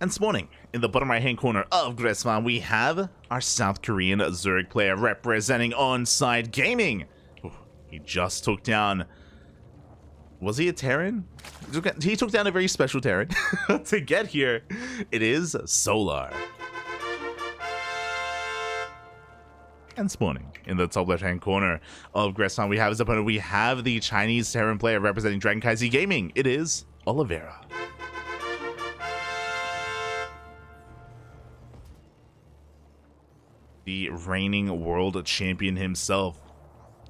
And spawning in the bottom right hand corner of Gressman, we have our South Korean Zerg player representing On-Side Gaming. Ooh, he just took down... Was he a Terran? He took down a very special Terran. To get here, it is Solar. And spawning in the top left hand corner of Gressman, we have his opponent. We have the Chinese Terran player representing CranKy Gaming. It is Oliveira. The reigning world champion himself.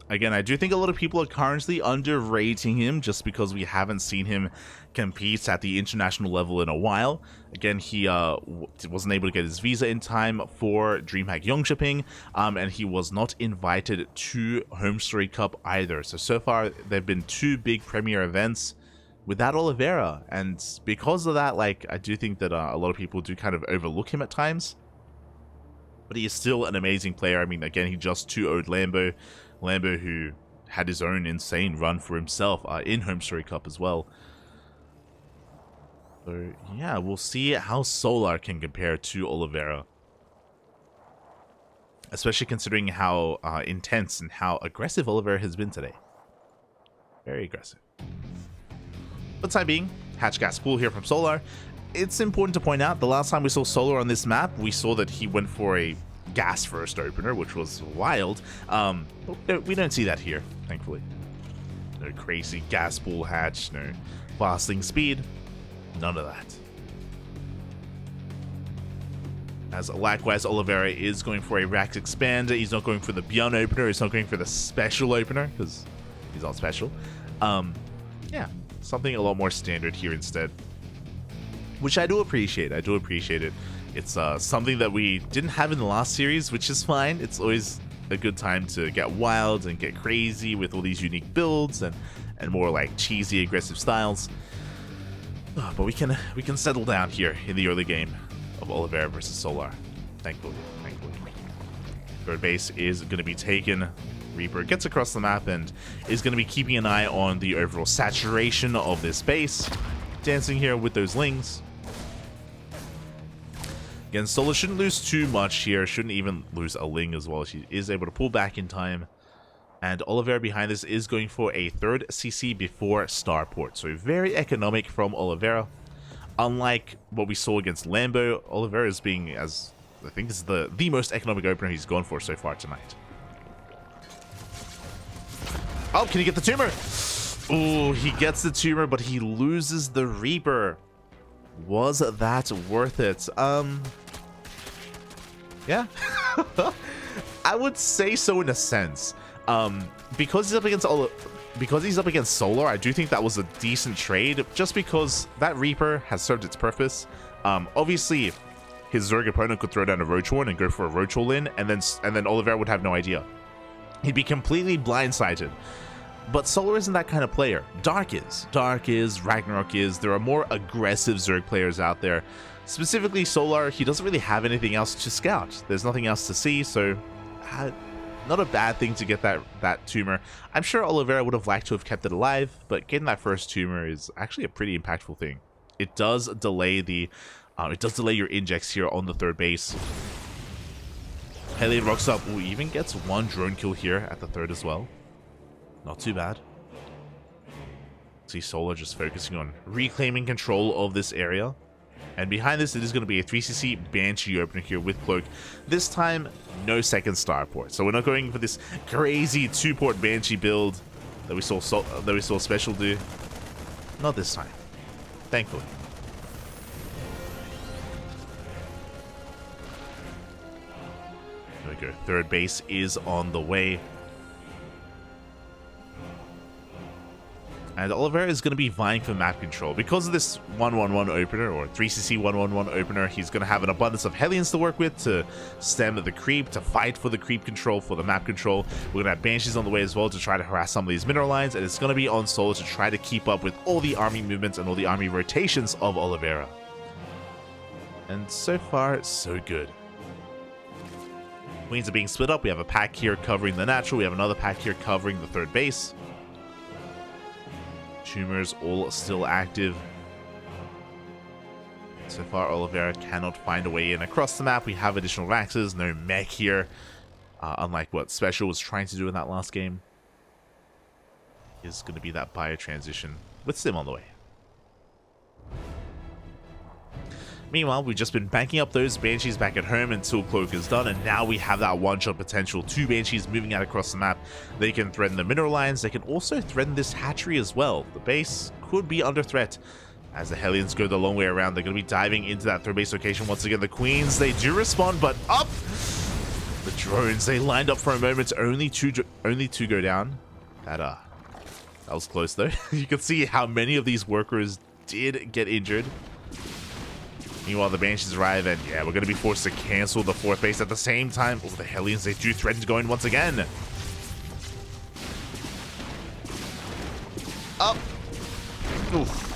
Again, I do think a lot of people are currently underrating him just because we haven't seen him compete at the international level in a while. Again, he wasn't able to get his visa in time for DreamHack Yongshipping, and he was not invited to Homestory Cup either. So far, there have been two big premier events without Oliveira, and because of that, like, I do think that a lot of people do kind of overlook him at times. But he is still an amazing player. I mean, again, he just 2-0'd Lambo. Lambo, who had his own insane run for himself in Homestory Cup as well. So, yeah, we'll see how Solar can compare to Oliveira. Especially considering how intense and how aggressive Oliveira has been today. Very aggressive. For the time being, Hatch Gas Pool here from Solar. It's important to point out, the last time we saw Solar on this map, we saw that he went for a gas first opener, which was wild. But we don't see that here, thankfully. No crazy gas pool hatch, no fasting speed, none of that. As likewise, Oliveira is going for a Rax Expander. He's not going for the Beyond opener, he's not going for the special opener, because he's not special. Yeah, something a lot more standard here instead. Which I do appreciate. I do appreciate it. It's something that we didn't have in the last series, which is fine. It's always a good time to get wild and get crazy with all these unique builds and more like cheesy, aggressive styles. But we can settle down here in the early game of Oliveira versus Solar. Thankfully. Third base is going to be taken. Reaper gets across the map and is going to be keeping an eye on the overall saturation of this base. Dancing here with those lings. Again, Solar shouldn't lose too much here. Shouldn't even lose a ling as well. She is able to pull back in time. And Oliveira behind this is going for a third CC before Starport. So very economic from Oliveira. Unlike what we saw against Lambo, Oliveira is being, as I think this is the most economic opener he's gone for so far tonight. Oh, can he get the tumor? Oh, he gets the tumor, but he loses the Reaper. Was that worth it? Yeah. I would say so in a sense. Because he's up against Solar, I do think that was a decent trade, just because that Reaper has served its purpose. Obviously, his Zerg opponent could throw down a Roach Horn and go for a Roach Hole in, and then Oliveira would have no idea. He'd be completely blindsided. But Solar isn't that kind of player. Dark is, Ragnarok is. There are more aggressive Zerg players out there. Specifically Solar, he doesn't really have anything else to scout. There's nothing else to see, so not a bad thing to get that tumor. I'm sure Oliveira would have liked to have kept it alive, but getting that first tumor is actually a pretty impactful thing. It does delay your injects here on the third base. Hellion rocks up. Ooh, even gets one drone kill here at the third as well. Not too bad. See Solar just focusing on reclaiming control of this area. And behind this, it is going to be a 3cc Banshee opener here with Cloak. This time, no second Starport. So we're not going for this crazy 2-port Banshee build that we saw Special do. Not this time. Thankfully. There we go. Third base is on the way. And Oliveira is going to be vying for map control. Because of this 1-1-1 opener, or 3cc 1-1-1 opener, he's going to have an abundance of Hellions to work with to stem the creep, to fight for the creep control, for the map control. We're going to have Banshees on the way as well to try to harass some of these mineral lines, and it's going to be on Solar to try to keep up with all the army movements and all the army rotations of Oliveira. And so far, so good. Queens are being split up. We have a pack here covering the natural. We have another pack here covering the third base. Tumors all still active. So far, Oliveira cannot find a way in across the map. We have additional Raxes, no mech here. Unlike what Special was trying to do in that last game. Is going to be that bio transition with Sim on the way. Meanwhile, we've just been banking up those Banshees back at home until Cloak is done, and now we have that one-shot potential. 2 Banshees moving out across the map. They can threaten the mineral lines. They can also threaten this hatchery as well. The base could be under threat. As the Hellions go the long way around, they're going to be diving into that third base location once again. The Queens, they do respond, but up! The drones, they lined up for a moment. Only two go down. That was close though. You can see how many of these workers did get injured. Meanwhile, the Banshees arrive, and yeah, we're going to be forced to cancel the 4th base at the same time. Oh, the Hellions, they do threaten to go in once again. Up! Oof.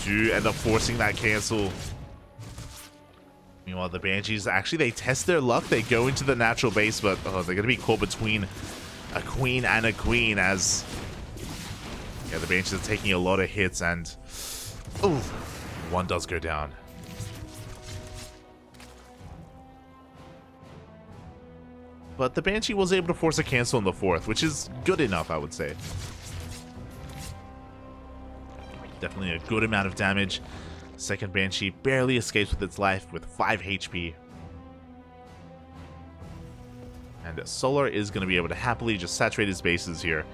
Do end up forcing that cancel. Meanwhile, the Banshees, actually, they test their luck. They go into the natural base, but they're going to be caught between a Queen and a Queen as... yeah, the Banshees are taking a lot of hits, and... ooh, one does go down. But the Banshee was able to force a cancel in the 4th, which is good enough, I would say. Definitely a good amount of damage. Second Banshee barely escapes with its life with 5 HP. And Solar is going to be able to happily just saturate his bases here,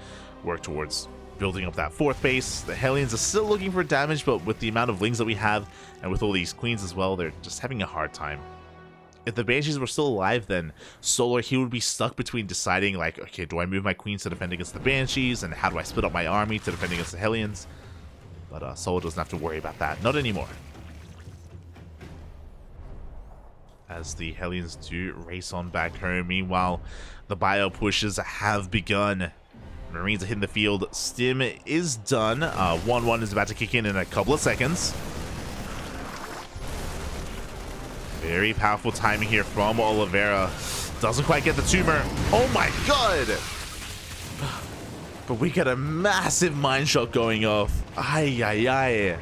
work towards building up that 4th base. The Hellions are still looking for damage, but with the amount of Lings that we have, and with all these Queens as well, they're just having a hard time. If the Banshees were still alive, then Solar, he would be stuck between deciding, like, okay, do I move my Queens to defend against the Banshees, and how do I split up my army to defend against the Hellions? But Solar doesn't have to worry about that. Not anymore. As the Hellions do race on back home. Meanwhile, the bio pushes have begun. Marines are hitting the field. Stim is done. 1-1 is about to kick in a couple of seconds. Very powerful timing here from Oliveira. Doesn't quite get the tumor. Oh my god! But we get a massive mine shot going off. Ay, ay, ay.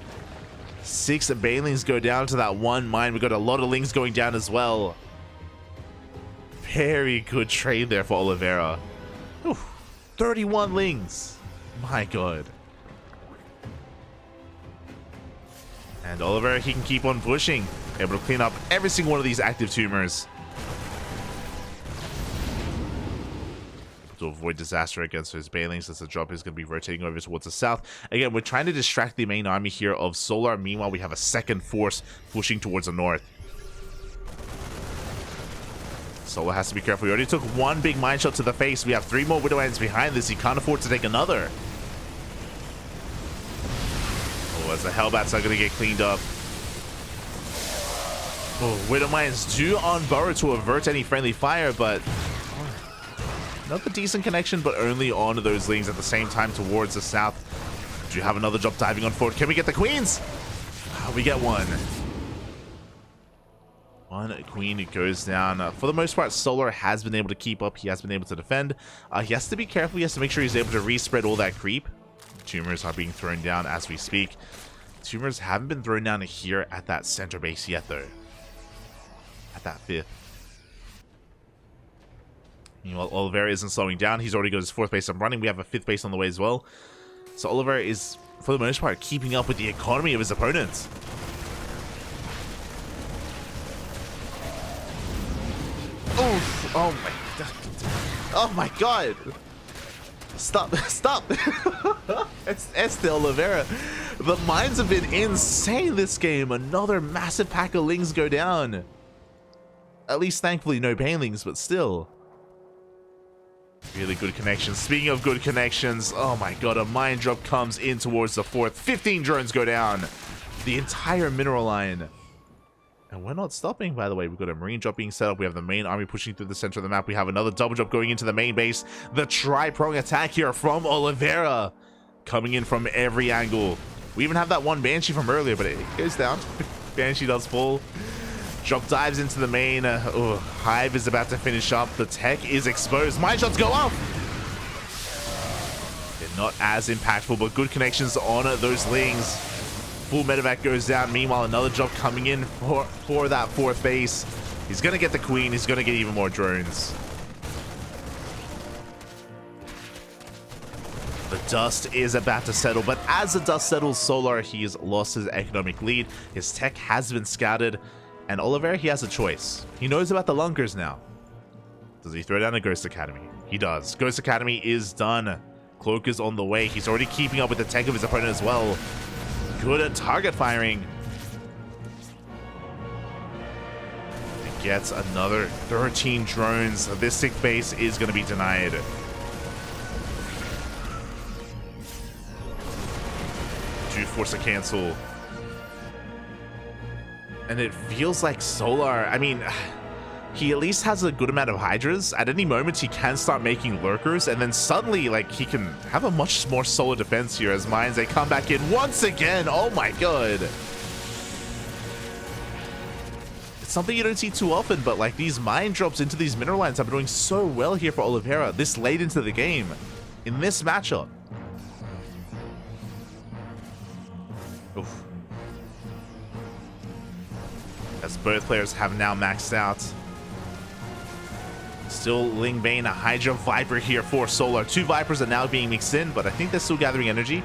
6 Banelings go down to that 1 mine. We got a lot of Lings going down as well. Very good trade there for Oliveira. Whew. 31 Lings. My god. And Oliveira, he can keep on pushing. Able to clean up every single one of these active tumors. To avoid disaster against those Banelings, as the drop is going to be rotating over towards the south. Again, we're trying to distract the main army here of Solar. Meanwhile, we have a second force pushing towards the north. Solar has to be careful. He already took 1 big mine shot to the face. We have 3 more Widow Ends behind this. He can't afford to take another. Oh, as the Hellbats are going to get cleaned up. Oh, Widow Mines do unburrow to avert any friendly fire, but... another decent connection, but only on those Lings at the same time towards the south. Do you have another drop diving on forward? Can we get the Queens? Oh, we get one. 1 Queen goes down. For the most part, Solar has been able to keep up. He has been able to defend. He has to be careful. He has to make sure he's able to respread all that creep. Tumors are being thrown down as we speak. Tumors haven't been thrown down here at that center base yet, though. At that 5th. Meanwhile, Oliveira isn't slowing down. He's already got his 4th base up running. We have a 5th base on the way as well. So Oliveira is, for the most part, keeping up with the economy of his opponents. Oof! Oh my god! Oh my god! Stop! Stop! It's the Oliveira. The mines have been insane this game. Another massive pack of Lings go down. At least, thankfully, no Banelings, but still. Really good connections. Speaking of good connections, oh my god, a mine drop comes in towards the 4th. 15 drones go down. The entire mineral line. And we're not stopping, by the way. We've got a marine drop being set up. We have the main army pushing through the center of the map. We have another double drop going into the main base. The tri-prong attack here from Oliveira. Coming in from every angle. We even have that 1 Banshee from earlier, but it goes down. Banshee does fall. Drop dives into the main. Hive is about to finish up. The tech is exposed. Mine shots go off. They're not as impactful, but good connections on those Lings. Full medevac goes down. Meanwhile, another drop coming in for that fourth base. He's going to get the queen. He's going to get even more drones. The dust is about to settle, but as the dust settles, Solar, he's lost his economic lead. His tech has been scouted, and Oliveira, he has a choice. He knows about the lunkers now. Does he throw down a Ghost Academy? He does. Ghost Academy is done. Cloak is on the way. He's already keeping up with the tech of his opponent as well. Good at target firing. He gets another 13 drones. This 6th base is going to be denied. Force a cancel, and it feels like Solar, I mean, he at least has a good amount of Hydras. At any moment he can start making lurkers, and then suddenly like he can have a much more solid defense here as mines, they come back in once again. Oh my god, it's something you don't see too often, but like these mine drops into these mineral lines have been doing so well here for Oliveira this late into the game in this matchup. Oof. As both players have now maxed out. Still Ling Bane, a Hydra Viper here for Solar. 2 Vipers are now being mixed in, but I think they're still gathering energy.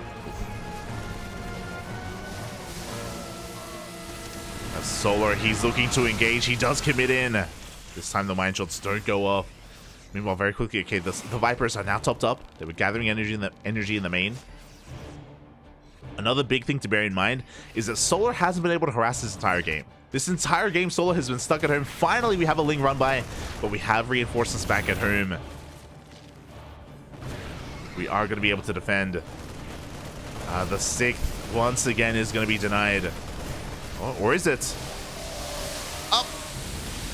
As Solar, he's looking to engage. He does commit in. This time the mine shots don't go off. Meanwhile, very quickly, okay, the Vipers are now topped up. They were gathering energy in the main. Another big thing to bear in mind is that Solar hasn't been able to harass this entire game. This entire game, Solar has been stuck at home. Finally, we have a Ling run by, but we have reinforcements back at home. We are going to be able to defend. The 6th, once again, is going to be denied. Oh, or is it? Up!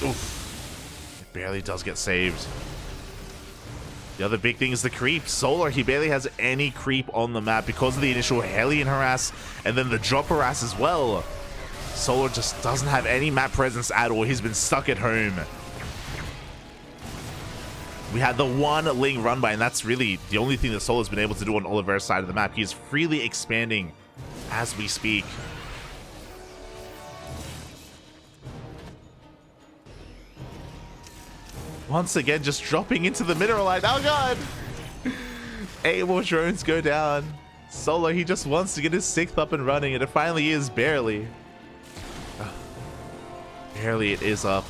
Oof. It barely does get saved. The other big thing is the creep. Solar, he barely has any creep on the map because of the initial Hellion harass and then the drop harass as well. Solar just doesn't have any map presence at all. He's been stuck at home. We had the one Ling run by, and that's really the only thing that Solar's been able to do on Oliveira's side of the map. He is freely expanding as we speak. Once again, just dropping into the mineral line. Oh god! 8 more drones go down. Solar, he just wants to get his 6th up and running, and it finally is, barely. Barely it is up.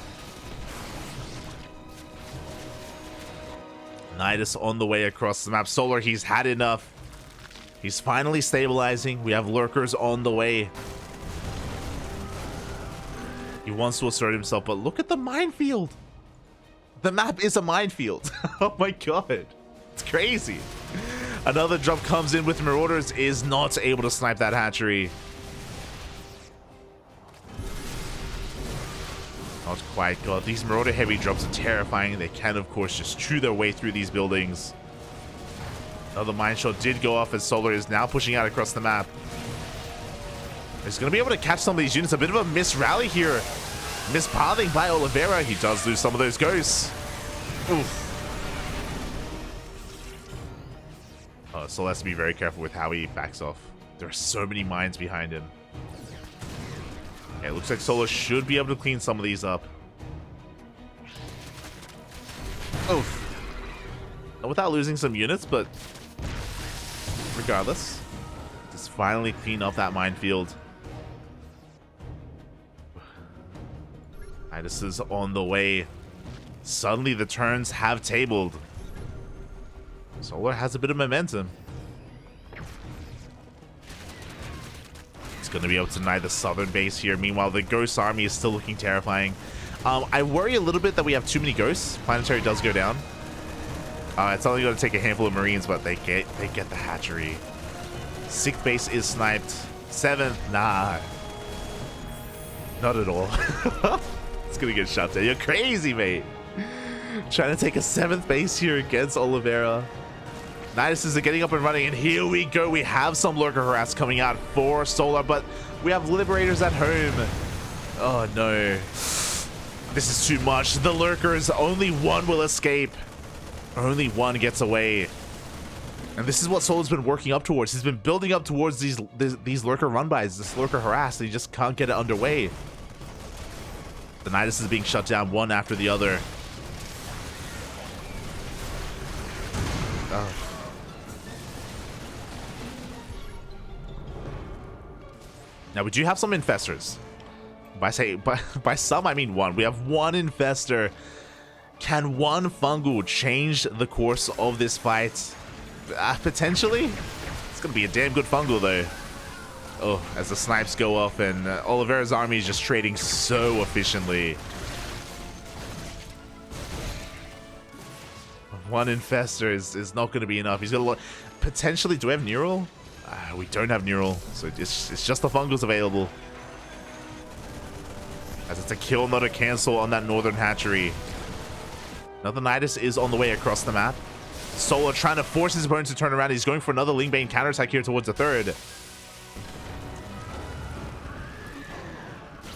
Nidus on the way across the map. Solar, he's had enough. He's finally stabilizing. We have lurkers on the way. He wants to assert himself, but look at the minefield. The map is a minefield. Oh my god. It's crazy. Another drop comes in with Marauders, is not able to snipe that hatchery. Not quite. God, these Marauder heavy drops are terrifying. They can, of course, just chew their way through these buildings. Another mine shot did go off as Solar is now pushing out across the map. He's going to be able to catch some of these units. A bit of a miss-rally here. Mispathing by Oliveira. He does lose some of those ghosts. Oof. Oh, Solar has to be very careful with how he backs off. There are so many mines behind him. Okay, it looks like Solar should be able to clean some of these up. Oof. Not without losing some units, but regardless, just finally clean up that minefield. Nidus is on the way. Suddenly the turns have tabled. Solar has a bit of momentum. It's going to be able to deny the southern base here. Meanwhile, the Ghost Army is still looking terrifying. I worry a little bit that we have too many Ghosts. Planetary does go down. It's only going to take a handful of Marines, but they get the hatchery. 6th base is sniped. 7th, nah. Not at all. It's going to get shot down. You're crazy, mate. Trying to take a 7th base here against Oliveira. Nidus is getting up and running, and here we go. We have some Lurker Harass coming out for Solar, but we have Liberators at home. Oh, no. This is too much. The Lurkers, only one will escape. Only one gets away. And this is what Solar's been working up towards. He's been building up towards these lurker run-bys, this lurker harass, and he just can't get it underway. The Nidus is being shut down one after the other. Oh. Now, we do have some infestors. By some, I mean one. We have one infestor. Can one fungal change the course of this fight? Potentially. It's going to be a damn good fungal, though. Oh, as the snipes go off, and Oliveira's army is just trading so efficiently. One infestor is not going to be enough. He's got a lot. Potentially, do we have neural? We don't have neural, so it's just the fungals available. As it's a kill, not a cancel on that northern hatchery. Another Nidus is on the way across the map. Solar trying to force his opponent to turn around. He's going for another Lingbane counterattack here towards the third.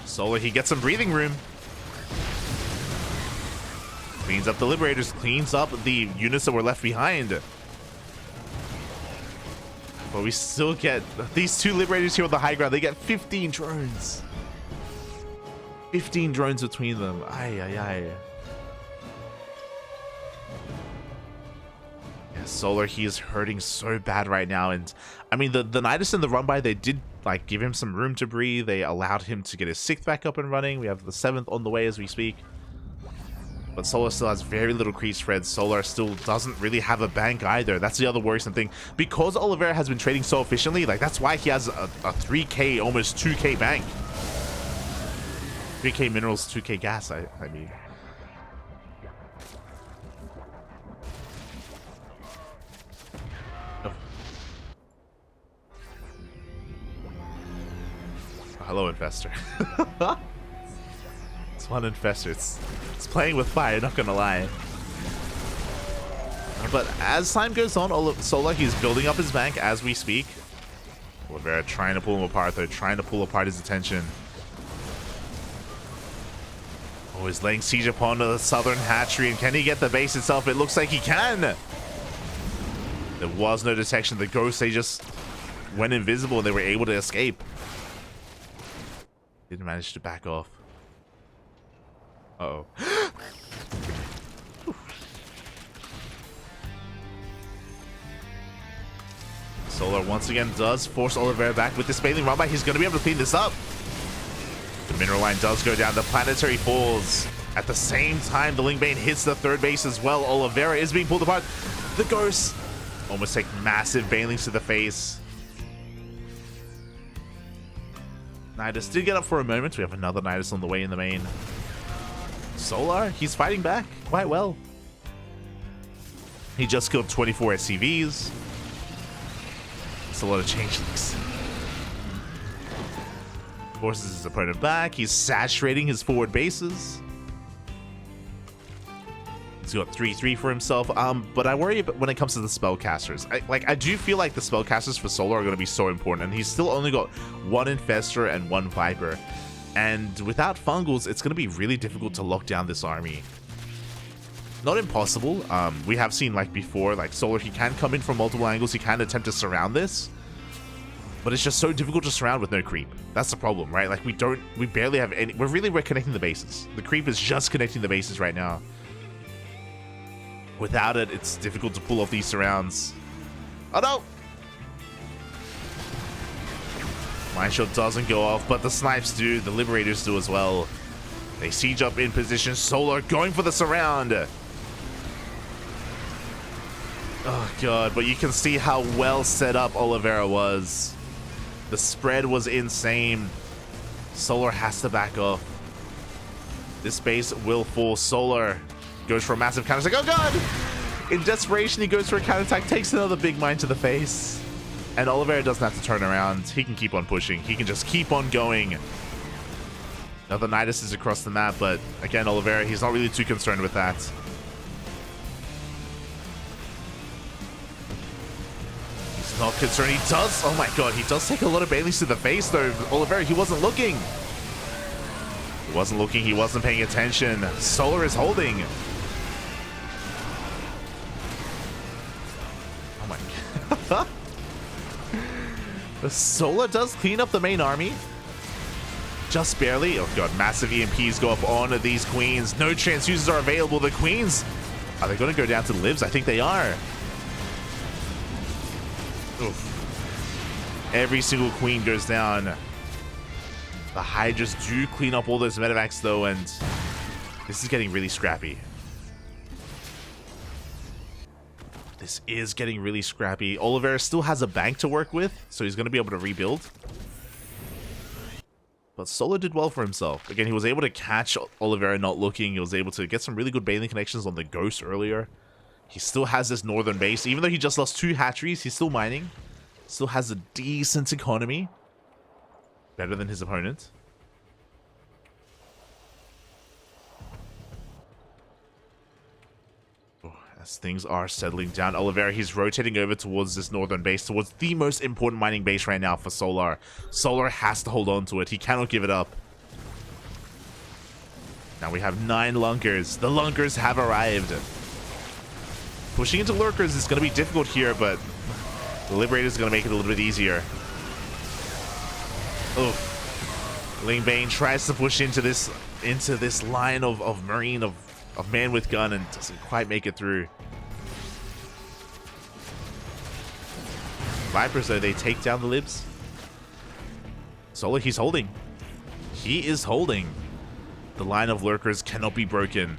Solar, he gets some breathing room. Cleans up the Liberators, cleans up the units that were left behind. But we still get these two Liberators here on the high ground. They get 15 drones. 15 drones between them. Ay, ay, ay. Yeah, Solar, he is hurting so bad right now. And I mean, the Nidus in the run by, they did like give him some room to breathe. They allowed him to get his 6th back up and running. We have the 7th on the way as we speak. But Solar still has very little creep spread. Solar still doesn't really have a bank either. That's the other worrisome thing. Because Oliveira has been trading so efficiently, like that's why he has a 3k, almost 2k bank. 3k minerals, 2k gas, I mean. Oh. Oh, hello, Infestor. It's one Infestor. It's playing with fire, not gonna lie. But as time goes on, Solar, he's building up his bank as we speak. Oliveira trying to pull him apart. They're trying to pull apart his attention. Oh, he's laying siege upon the southern hatchery, and can he get the base itself? It looks like he can. There was no detection. The ghosts, they just went invisible and they were able to escape. Didn't manage to back off. Uh-oh. Solar once again does force Oliveira back with this Baling run by. He's going to be able to clean this up. The mineral line does go down. The planetary falls. At the same time, the Lingbane hits the third base as well. Oliveira is being pulled apart. The ghosts almost take massive banelings to the face. Nidus did get up for a moment. We have another Nidus on the way in the main. Solar, he's fighting back quite well. He just killed 24 SCVs. It's a lot of changelings. Forces his opponent back. He's saturating his forward bases. He's got 3-3 for himself. But I worry about when it comes to the spellcasters. I do feel like the spellcasters for Solar are going to be so important, and he's still only got 1 Infestor and 1 Viper. And without fungals, it's going to be really difficult to lock down this army. Not impossible. We have seen, like before, like Solar, he can come in from multiple angles. He can attempt to surround this. But it's just so difficult to surround with no creep. That's the problem, right? Like we barely have any. We're connecting the bases. The creep is just connecting the bases right now. Without it, it's difficult to pull off these surrounds. Oh no! Mind Shield doesn't go off, but the snipes do. The Liberators do as well. They siege up in position. Solar going for the surround. Oh god, but you can see how well set up Oliveira was. The spread was insane. Solar has to back off. This base will fall. Solar goes for a massive counterattack. Oh god! In desperation, he goes for a counterattack, takes another big mine to the face. And Oliveira doesn't have to turn around. He can keep on pushing. He can just keep on going. Another Nidus is across the map, but again, Oliveira, he's not really too concerned with that. He's not concerned. He does. Oh my god, he does take a lot of Baileys to the face, though. Oliveira, he wasn't looking. He wasn't looking. He wasn't paying attention. Solar is holding. Oh my god. The Solar does clean up the main army. Just barely. Oh god, massive EMPs go up on these queens. No transfuses are available. The queens, are they going to go down to the libs? I think they are. Oof. Every single queen goes down. The Hydras do clean up all those medevacs though, and this is getting really scrappy. This is getting really scrappy. Oliveira still has a bank to work with, so he's going to be able to rebuild. But Solo did well for himself. Again, he was able to catch Oliveira not looking. He was able to get some really good bailing connections on the Ghost earlier. He still has this northern base. Even though he just lost 2 hatcheries, he's still mining. Still has a decent economy. Better than his opponent. As things are settling down, Oliveira, he's rotating over towards this northern base, towards the most important mining base right now for Solar. Solar has to hold on to it. He cannot give it up. Now we have 9 Lunkers. The Lunkers have arrived. Pushing into Lurkers is going to be difficult here, but the Liberator is going to make it a little bit easier. Oh, Ling Bane tries to push into this line of Marine, of man with gun, and doesn't quite make it through. Vipers, though, they take down the libs. Solar, he's holding. He is holding. The line of Lurkers cannot be broken.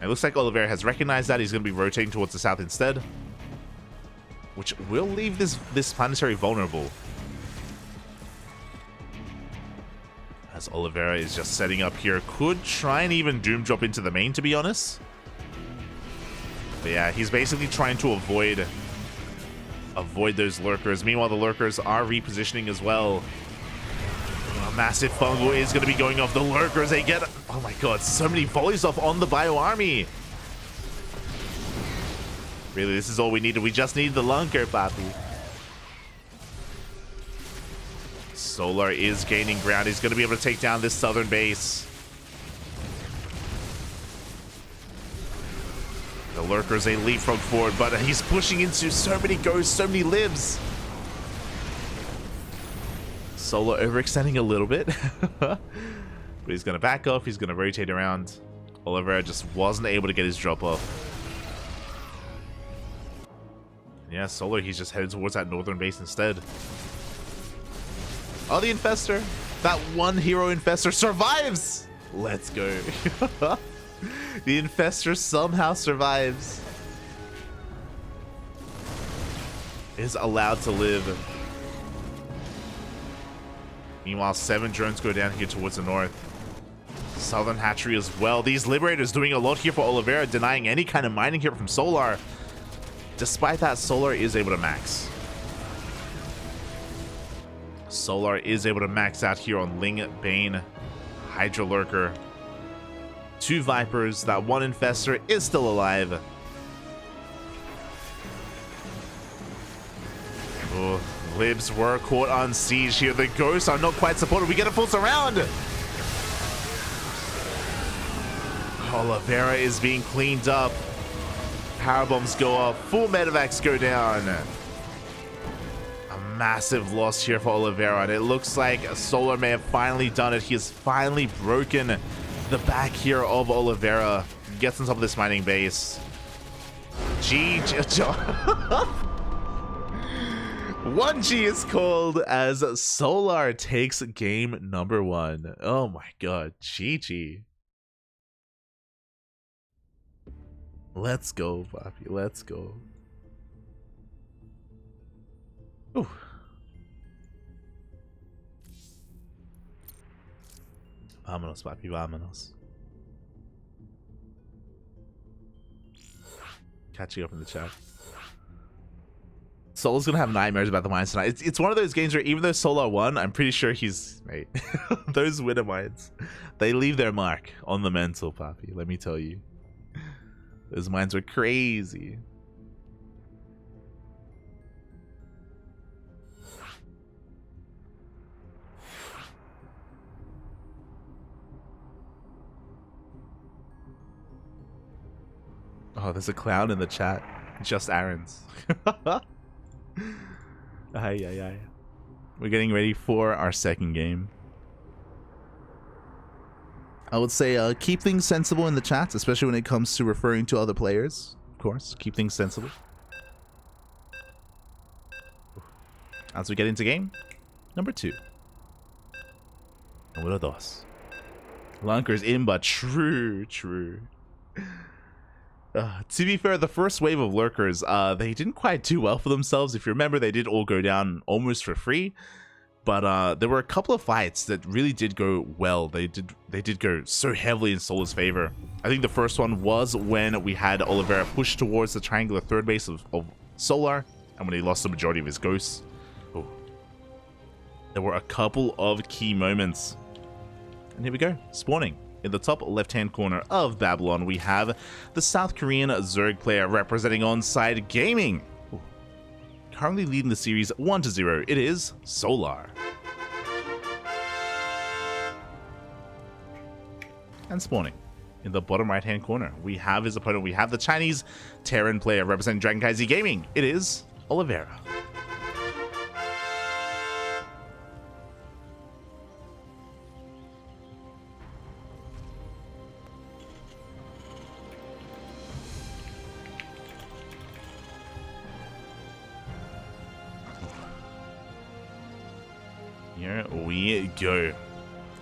It looks like Oliveira has recognized that. He's going to be rotating towards the south instead, which will leave this planetary vulnerable. As Oliveira is just setting up here. Could try and even Doom drop into the main, to be honest. But yeah, he's basically trying to avoid those Lurkers. Meanwhile, the Lurkers are repositioning as well. A massive fungal is going to be going off. The Lurkers, they get... Oh my god, so many volleys off on the Bio Army. Really, this is all we needed. We just need the Lunker, papi. Solar is gaining ground. He's going to be able to take down this southern base. The Lurkers, they leapfrog forward, but he's pushing into so many ghosts, so many libs. Solar overextending a little bit. But he's going to back off. He's going to rotate around. Oliveira just wasn't able to get his drop off. Yeah, Solar, he's just headed towards that northern base instead. Oh, the Infestor. That one hero Infestor survives. Let's go. The Infestor somehow survives. Is allowed to live. Meanwhile, 7 drones go down here towards the north. Southern hatchery as well. These Liberators doing a lot here for Oliveira, denying any kind of mining here from Solar. Despite that, Solar is able to max. Solar is able to max out here on Ling Bane, Hydra Lurker. 2 Vipers. That one Infestor is still alive. Oh, Libs were caught on siege here. The Ghosts are not quite supported. We get a full surround. Oliveira is being cleaned up. Power bombs go off. Full medevacs go down. Massive loss here for Oliveira, and it looks like Solar may have finally done it. He has finally broken the back here of Oliveira. Gets on top of this mining base. GG. 1G is called as Solar takes game number 1. Oh my god, GG. Let's go, Papi. Let's go. Ooh. Vámonos, papi, vámonos. Catching up in the chat. Solar's gonna have nightmares about the mines tonight. It's one of those games where even though Solar won, I'm pretty sure he's... Mate, those winner mines, they leave their mark on the mental, papi, let me tell you. Those mines were crazy. Oh, there's a clown in the chat. Just Aaron's. Ay, ay, ay. We're getting ready for our second game. I would say keep things sensible in the chat, especially when it comes to referring to other players. Of course, keep things sensible. As we get into game number 2. Número 2. Lunkers in, but true. To be fair, the first wave of lurkers, they didn't quite do well for themselves. If you remember, they did all go down almost for free. But there were a couple of fights that really did go well. They did go so heavily in Solar's favor. I think the first one was when we had Oliveira push towards the triangular third base of Solar, and when he lost the majority of his ghosts. Ooh. There were a couple of key moments. And here we go, spawning. In the top left-hand corner of Babylon, we have the South Korean Zerg player representing Onside Gaming. Ooh. Currently leading the series 1-0, it is Solar. And spawning. In the bottom right-hand corner, we have his opponent. We have the Chinese Terran player representing KranKy Gaming. It is Oliveira. Here we go.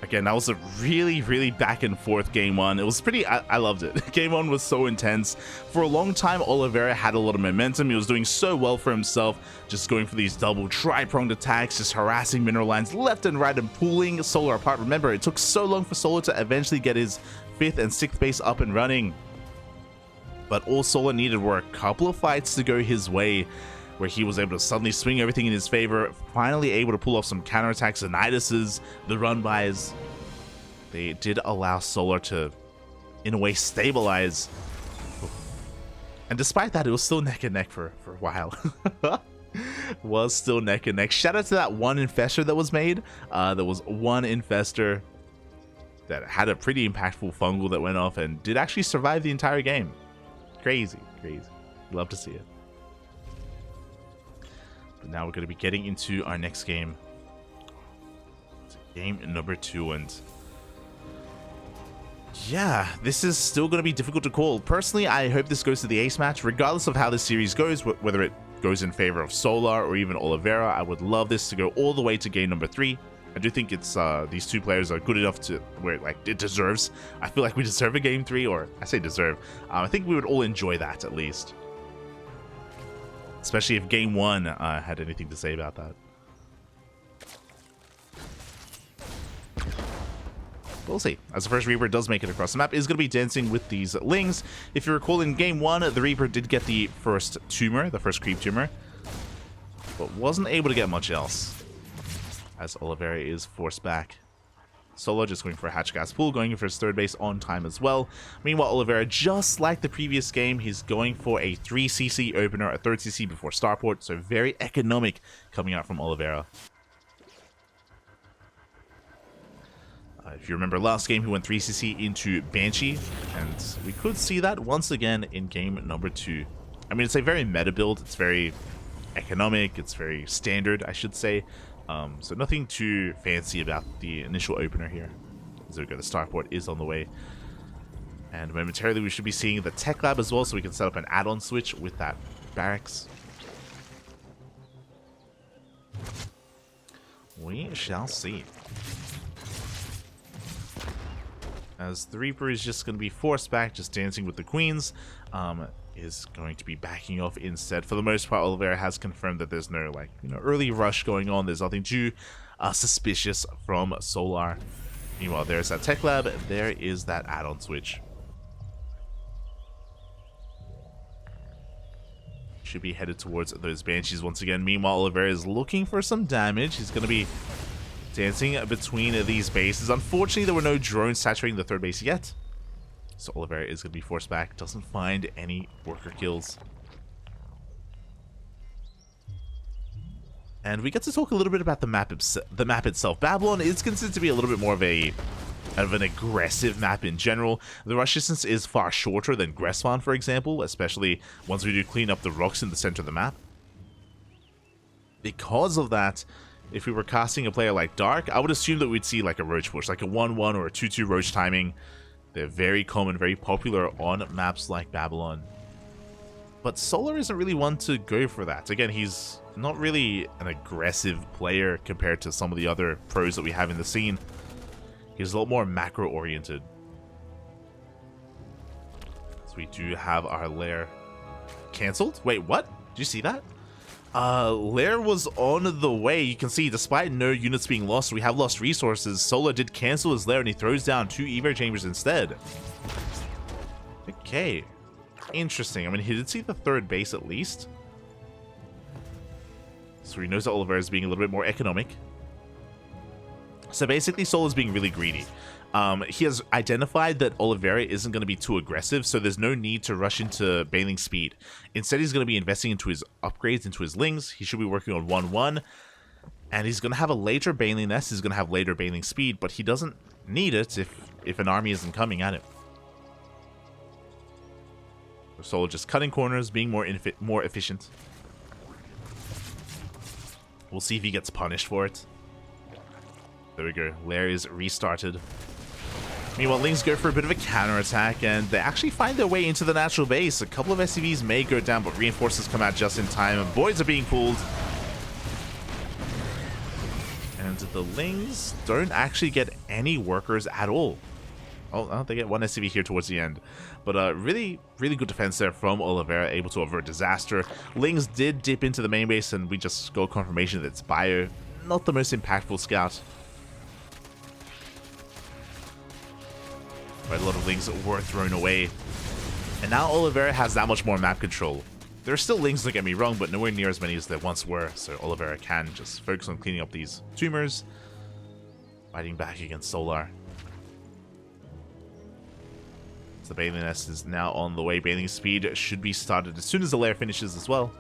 Again, that was a really back and forth game one. It was pretty, I loved it. Game one was so intense. For a long time, Oliveira had a lot of momentum. He was doing so well for himself, just going for these double tri-pronged attacks, just harassing mineral lines left and right and pulling Solar apart. Remember, it took so long for Solar to eventually get his 5th and 6th base up and running. But all Solar needed were a couple of fights to go his way, where he was able to suddenly swing everything in his favor, finally able to pull off some counterattacks and Niduses, the run-bys. They did allow Solar to, in a way, stabilize. And despite that, it was still neck and neck for a while. Was still neck and neck. Shout out to that one infestor that was made. There was one infestor that had a pretty impactful fungal that went off and did actually survive the entire game. Crazy. Love to see it. But now we're going to be getting into our next game. It's game number 2, and yeah, this is still going to be difficult to call. Personally, I hope this goes to the ace match, regardless of how this series goes, whether it goes in favor of Solar or even Oliveira. I would love this to go all the way to game number 3. I do think it's these two players are good enough to where it deserves. I feel like we deserve a game 3, or I say deserve. I think we would all enjoy that at least. Especially if game 1 had anything to say about that. We'll see. As the first Reaper does make it across the map, is going to be dancing with these Lings. If you recall, in game 1, the Reaper did get the first tumor, the first creep tumor, but wasn't able to get much else, as Oliveira is forced back. Solo just going for a hatch gas pool, going for his 3rd base on time as well. Meanwhile, Oliveira, just like the previous game, he's going for a 3cc opener, a 3rd cc before starport, so very economic coming out from Oliveira. If you remember last game, he went 3cc into Banshee, and we could see that once again in game number 2. I mean, it's a very meta build, it's very economic, it's very standard, I should say. So nothing too fancy about the initial opener here. As we go, the starport is on the way. And momentarily we should be seeing the tech lab as well, so we can set up an add-on switch with that barracks. We shall see. As the Reaper is just going to be forced back, just dancing with the Queens. Is going to be backing off instead. For the most part, Oliveira has confirmed that there's no early rush going on. There's nothing too suspicious from Solar. Meanwhile, there's that tech lab. There is that add-on switch. Should be headed towards those Banshees once again. Meanwhile, Oliveira is looking for some damage. He's going to be dancing between these bases. Unfortunately, there were no drones saturating the 3rd base yet. So Oliveira is going to be forced back. Doesn't find any worker kills. And we get to talk a little bit about the map itself. Babylon is considered to be a little bit more of an aggressive map in general. The rush distance is far shorter than Gresvan, for example, especially once we do clean up the rocks in the center of the map. Because of that, if we were casting a player like Dark, I would assume that we'd see like a Roach push, like a 1-1 or a 2-2 Roach timing. They're very common, very popular on maps like Babylon. But Solar isn't really one to go for that. Again, he's not really an aggressive player compared to some of the other pros that we have in the scene. He's a lot more macro-oriented. So we do have our lair cancelled. Wait, what? Did you see that? Lair was on the way. You can see, despite no units being lost, we have lost resources. Solar did cancel his lair and he throws down 2 Evo chambers instead. Okay. Interesting. I mean, he did see the 3rd base at least. So he knows that Oliveira is being a little bit more economic. So basically, Solar's being really greedy. He has identified that Oliveira isn't going to be too aggressive, so there's no need to rush into Bailing speed. Instead, he's going to be investing into his upgrades, into his Lings. He should be working on 1-1. And he's going to have a later Bailing nest. He's going to have later Bailing speed, but he doesn't need it if an army isn't coming at him. So just cutting corners, being more efficient. We'll see if he gets punished for it. There we go. Lair is restarted. Meanwhile, Lings go for a bit of a counterattack, and they actually find their way into the natural base. A couple of SCVs may go down, but reinforcements come out just in time, and boys are being pulled. And the Lings don't actually get any workers at all. Oh, they get one SCV here towards the end. But really, really good defense there from Oliveira, able to avert disaster. Lings did dip into the main base, and we just got confirmation that it's Bio. Not the most impactful scout. But a lot of Lings were thrown away. And now Oliveira has that much more map control. There are still Lings, don't get me wrong, but nowhere near as many as there once were. So Oliveira can just focus on cleaning up these tumors. Fighting back against Solar. The Bailing nest is now on the way. Bailing speed should be started as soon as the lair finishes as well.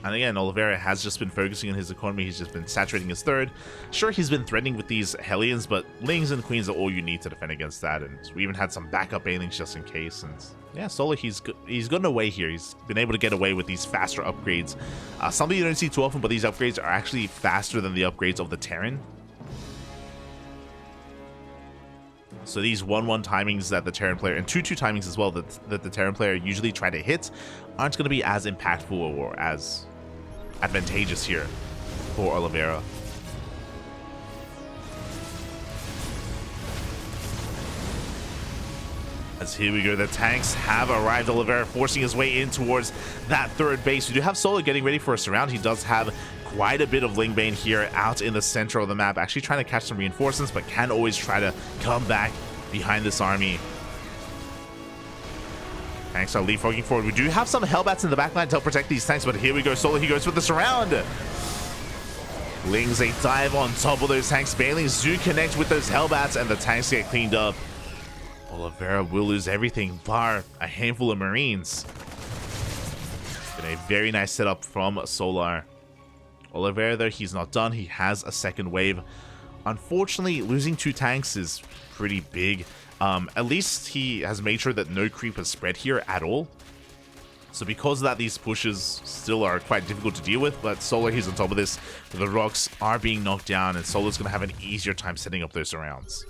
And again, Oliveira has just been focusing on his economy. He's just been saturating his 3rd. Sure, he's been threatening with these Hellions, but Lings and Queens are all you need to defend against that. And we even had some backup Bailings just in case. And yeah, Solar, he's gotten away here. He's been able to get away with these faster upgrades. Something you don't see too often, but these upgrades are actually faster than the upgrades of the Terran. So these 1-1 timings that the Terran player, and 2-2 timings as well, that the Terran player usually try to hit, aren't going to be as impactful or as advantageous here for Oliveira. As here we go, the tanks have arrived. Oliveira forcing his way in towards that 3rd base. We do have Solar getting ready for a surround. He does have quite a bit of Lingbane here out in the center of the map, actually trying to catch some reinforcements, but can always try to come back behind this army. Tanks are leapfrogging forward. We do have some Hellbats in the backline to help protect these tanks, but here we go. Solar, he goes for the surround. Lings, they dive on top of those tanks. Bailings do connect with those Hellbats, and the tanks get cleaned up. Oliveira will lose everything bar a handful of Marines. Been a very nice setup from Solar. Oliveira, though, he's not done. He has a 2nd wave. Unfortunately, losing 2 tanks is pretty big. At least he has made sure that no creep has spread here at all. So because of that, these pushes still are quite difficult to deal with, but Solar, he's on top of this. The rocks are being knocked down, and Solar's going to have an easier time setting up those surrounds.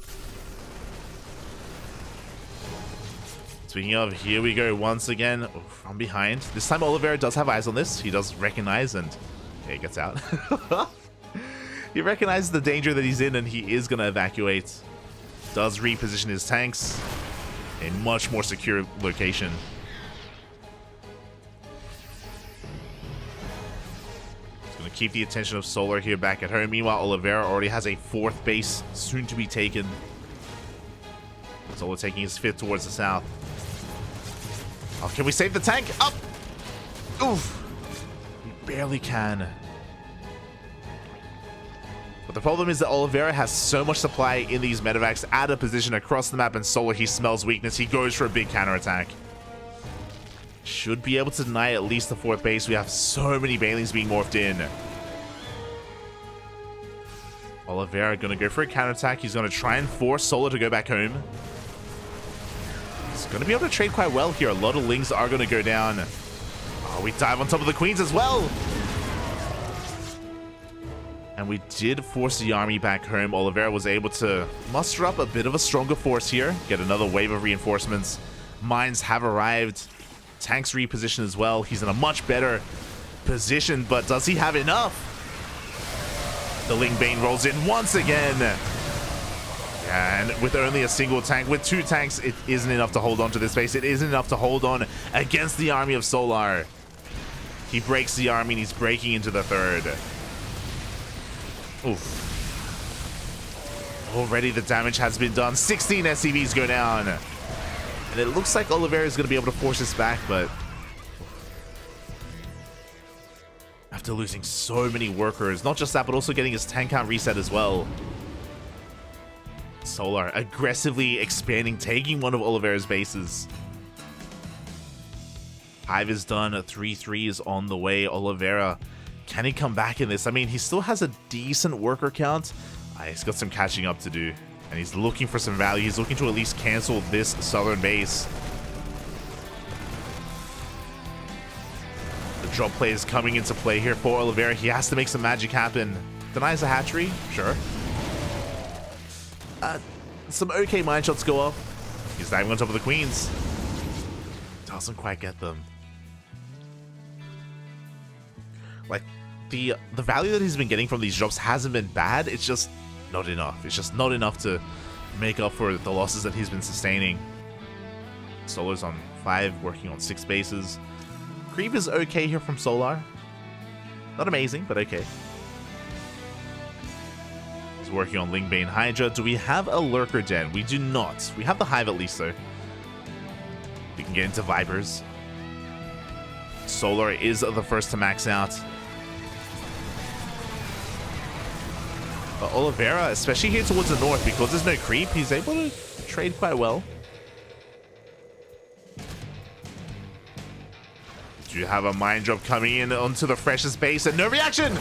Speaking of, here we go once again from behind. This time Oliveira does have eyes on this. He does recognize, and yeah, he gets out. He recognizes the danger that he's in, and he is going to evacuate. Does reposition his tanks in a much more secure location. He's going to keep the attention of Solar here back at home. Meanwhile, Oliveira already has a 4th base soon to be taken. Solar taking his 5th towards the south. Oh, can we save the tank? Up! Oof! We barely can. But the problem is that Oliveira has so much supply in these medevacs out of position across the map, and Solar, he smells weakness. He goes for a big counterattack. Should be able to deny at least the 4th base. We have so many Bailings being morphed in. Oliveira going to go for a counterattack. He's going to try and force Solar to go back home. He's going to be able to trade quite well here. A lot of Lings are going to go down. Oh, we dive on top of the Queens as well. And we did force the army back home. Oliveira was able to muster up a bit of a stronger force here. Get another wave of reinforcements. Mines have arrived. Tanks reposition as well. He's in a much better position, but does he have enough? The Ling Bane rolls in once again. And with only a single tank, with 2 tanks, it isn't enough to hold on to this base. It isn't enough to hold on against the army of Solar. He breaks the army and he's breaking into the 3rd. Oof. Already the damage has been done. 16 SCVs go down. And it looks like Oliveira is going to be able to force this back, but after losing so many workers, not just that, but also getting his tank count reset as well. Solar aggressively expanding, taking one of Oliveira's bases. Hive is done. 3-3 is on the way. Oliveira, can he come back in this? I mean, he still has a decent worker count. He's got some catching up to do. And he's looking for some value. He's looking to at least cancel this southern base. The drop play is coming into play here for Oliveira. He has to make some magic happen. Denies the hatchery? Sure. Some okay mine shots go off. He's diving on top of the Queens. Doesn't quite get them. Like, the value that he's been getting from these drops hasn't been bad. It's just not enough. It's just not enough to make up for the losses that he's been sustaining. Solar's on 5, working on 6 bases. Creep is okay here from Solar. Not amazing, but okay. He's working on Lingbane Hydra. Do we have a Lurker Den? We do not. We have the Hive at least, though. We can get into Vipers. Solar is the first to max out. But Oliveira, especially here towards the north, because there's no creep, he's able to trade quite well. Do you have a mine drop coming in onto the freshest base and no reaction?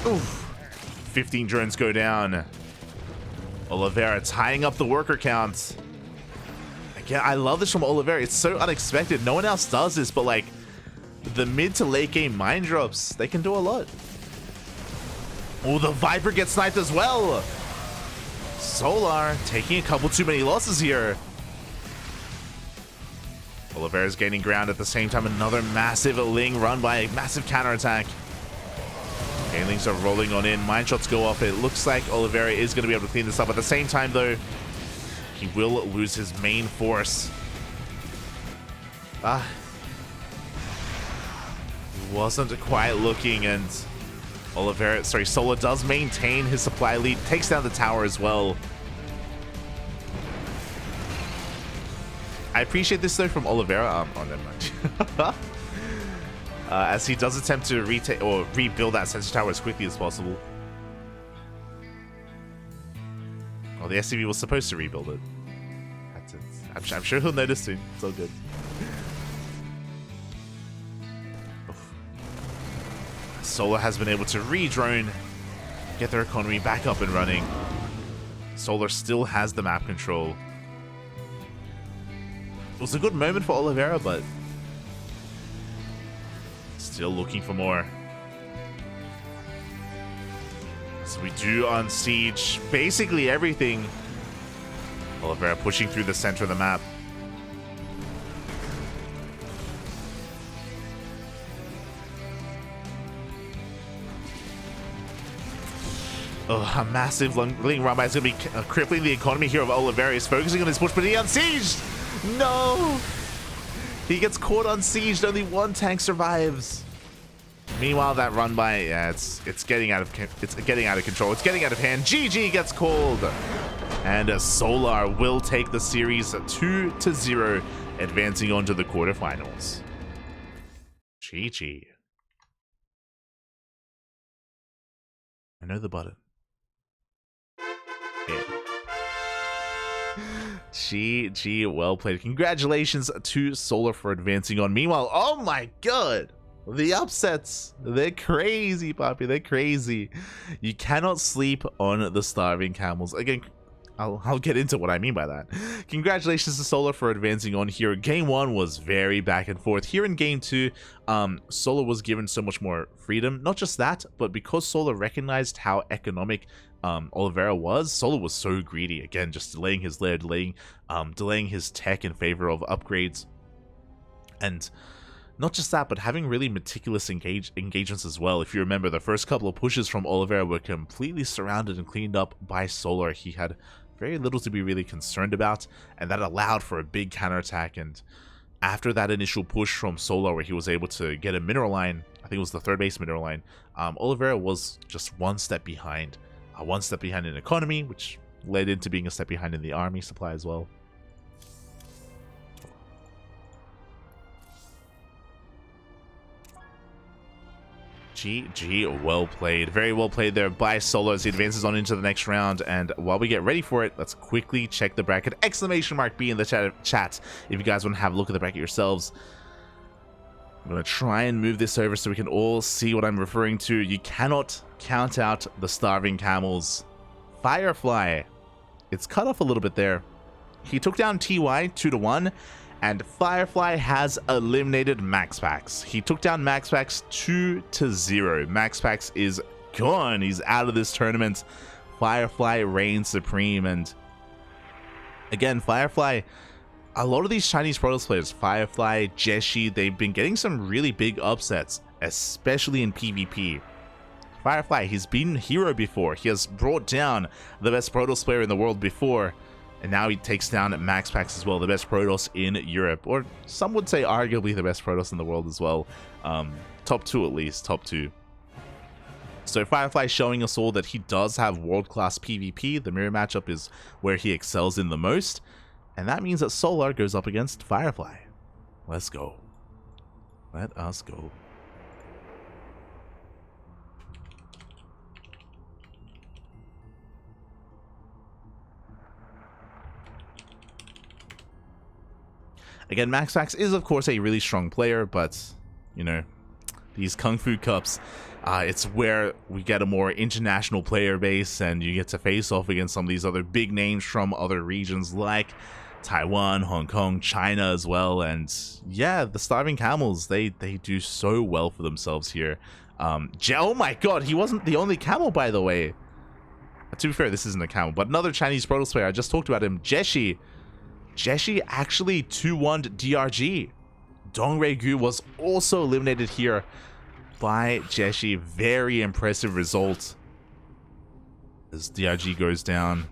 Oof. 15 drones go down. Oliveira tying up the worker count. Again, I love this from Oliveira. It's so unexpected. No one else does this, but like the mid to late game mine drops, they can do a lot. Oh, the Viper gets sniped as well. Solar taking a couple too many losses here. Oliveira's gaining ground at the same time. Another massive Ling run by a massive counterattack. Banelings are rolling on in. Mine shots go off. It looks like Oliveira is going to be able to clean this up. At the same time, though, he will lose his main force. He wasn't quite looking, and Oliveira, sorry, Solar does maintain his supply lead, takes down the tower as well. I appreciate this though from Oliveira. Oh, never mind. As he does attempt to retake or rebuild that sensor tower as quickly as possible. Well, the SCV was supposed to rebuild it. That's it. I'm sure he'll notice soon. It's all good. Solar has been able to re-drone, get their economy back up and running. Solar still has the map control. It was a good moment for Oliveira, but still looking for more. So we do unsiege basically everything. Oliveira pushing through the center of the map. Oh, a massive Ling run by is going to be crippling the economy here of Oliveira. He's focusing on his push, but he unsieged! No! He gets caught unsieged. Only one tank survives. Meanwhile, that run by, yeah, it's getting out of control. It's getting out of hand. GG gets called, and Solar will take the series 2-0, advancing on to the quarterfinals. GG. I know the button. Yeah. GG, well played. Congratulations to Solar for advancing on. Meanwhile, oh my god, the upsets, they're crazy, Poppy, they're crazy. You cannot sleep on the starving camels. Again, I'll get into what I mean by that. Congratulations to Solar for advancing on here. Game 1 was very back and forth. Here in Game 2, Solar was given so much more freedom. Not just that, but because Solar recognized how economic Oliveira was, Solar was so greedy. Again, just delaying his lair, delaying his tech in favor of upgrades. And not just that, but having really meticulous engagements as well. If you remember, the first couple of pushes from Oliveira were completely surrounded and cleaned up by Solar. He had very little to be really concerned about, and that allowed for a big counterattack. And after that initial push from Solar, where he was able to get a mineral line, I think it was the third base mineral line, Oliveira was just one step behind in economy, which led into being a step behind in the army supply as well. GG, well played. Very well played there by Solo as he advances on into the next round. And while we get ready for it, let's quickly check the bracket. Exclamation mark B in the chat if you guys want to have a look at the bracket yourselves. I'm going to try and move this over so we can all see what I'm referring to. You cannot count out the starving camels. Firefly, it's cut off a little bit there. He took down TY 2-1. And Firefly has eliminated MaxPax. He took down MaxPax 2-0. MaxPax is gone. He's out of this tournament. Firefly reigns supreme. And again, Firefly, a lot of these Chinese Protoss players, Firefly, Jeshi, they've been getting some really big upsets, especially in PvP. Firefly, he's been hero before. He has brought down the best Protoss player in the world before. And now he takes down MaxPax as well, the best Protoss in Europe. Or some would say arguably the best Protoss in the world as well. Top 2 at least, top 2. So Firefly showing us all that he does have world-class PvP. The mirror matchup is where he excels in the most. And that means that Solar goes up against Firefly. Let's go. Let us go. Again, MaxPax is, of course, a really strong player, but, you know, these KungFu Cups, it's where we get a more international player base, and you get to face off against some of these other big names from other regions like Taiwan, Hong Kong, China as well. And yeah, the Starving Camels, they do so well for themselves here. Oh my god, he wasn't the only camel, by the way. To be fair, this isn't a camel, but another Chinese Protoss player, I just talked about him, Jeshi actually 2-1'd DRG. Dongregu was also eliminated here by Jeshi. Very impressive result as DRG goes down.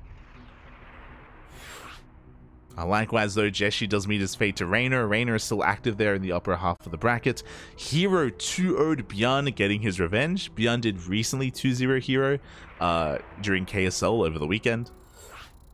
Likewise, though, Jeshi does meet his fate to Raynor. Raynor is still active there in the upper half of the bracket. Hero 2-0'd Bjorn, getting his revenge. Bjorn did recently 2-0 Hero during KSL over the weekend.